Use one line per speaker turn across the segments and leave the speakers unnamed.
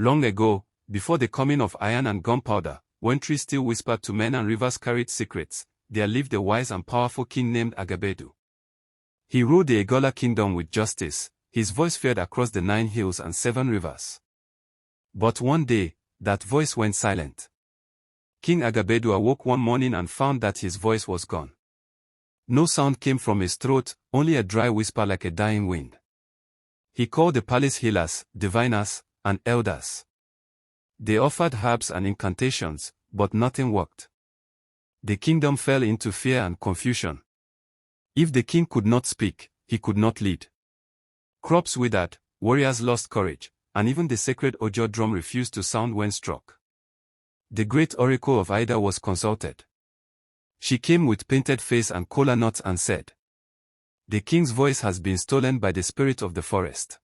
Long ago, before the coming of iron and gunpowder, when trees still whispered to men and rivers carried secrets, there lived a wise and powerful king named Agabedu. He ruled the Igala kingdom with justice, his voice fed across the 9 hills and 7 rivers. But one day, that voice went silent. King Agabedu awoke one morning and found that his voice was gone. No sound came from his throat, only a dry whisper like a dying wind. He called the palace healers, diviners, and elders. They offered herbs and incantations, but nothing worked. The kingdom fell into fear and confusion. If the king could not speak, he could not lead. Crops withered, warriors lost courage, and even the sacred Ojo drum refused to sound when struck. The great oracle of Ida was consulted. She came with painted face and kola nuts and said, "The king's voice has been stolen by the spirit of the forest.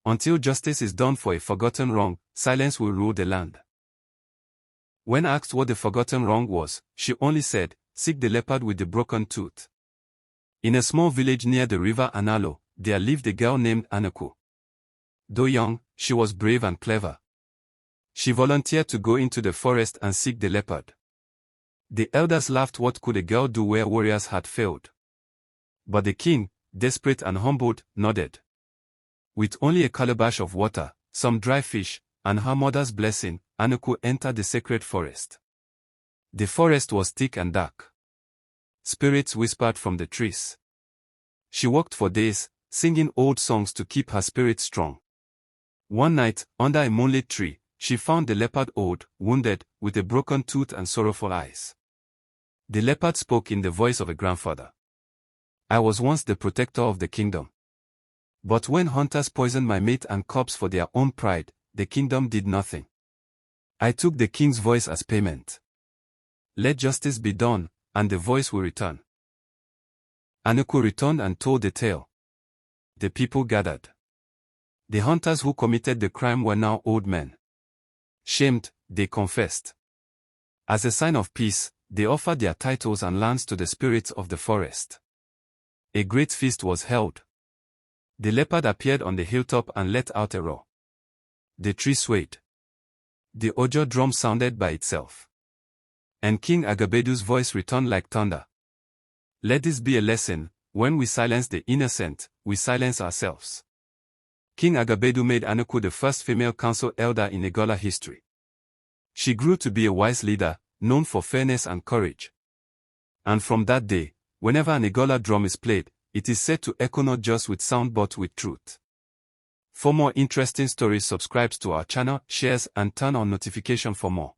Until justice is done for a forgotten wrong, silence will rule the land." When asked what the forgotten wrong was, she only said, "Seek the leopard with the broken tooth." In a small village near the river Analo, there lived a girl named Anaku. Though young, she was brave and clever. She volunteered to go into the forest and seek the leopard. The elders laughed. What could a girl do where warriors had failed? But the king, desperate and humbled, nodded. With only a calabash of water, some dry fish, and her mother's blessing, Anaku entered the sacred forest. The forest was thick and dark. Spirits whispered from the trees. She walked for days, singing old songs to keep her spirit strong. One night, under a moonlit tree, she found the leopard old, wounded, with a broken tooth and sorrowful eyes. The leopard spoke in the voice of a grandfather. "I was once the protector of the kingdom. But when hunters poisoned my mate and cubs for their own pride, the kingdom did nothing. I took the king's voice as payment. Let justice be done, and the voice will return." Anaku returned and told the tale. The people gathered. The hunters who committed the crime were now old men. Shamed, they confessed. As a sign of peace, they offered their titles and lands to the spirits of the forest. A great feast was held. The leopard appeared on the hilltop and let out a roar. The tree swayed. The Ojo drum sounded by itself. And King Agabedu's voice returned like thunder. Let this be a lesson: when we silence the innocent, we silence ourselves. King Agabedu made Anaku the first female council elder in Igala history. She grew to be a wise leader, known for fairness and courage. And from that day, whenever an Igala drum is played, it is said to echo not just with sound but with truth. For more interesting stories, subscribe to our channel, shares, and turn on notification for more.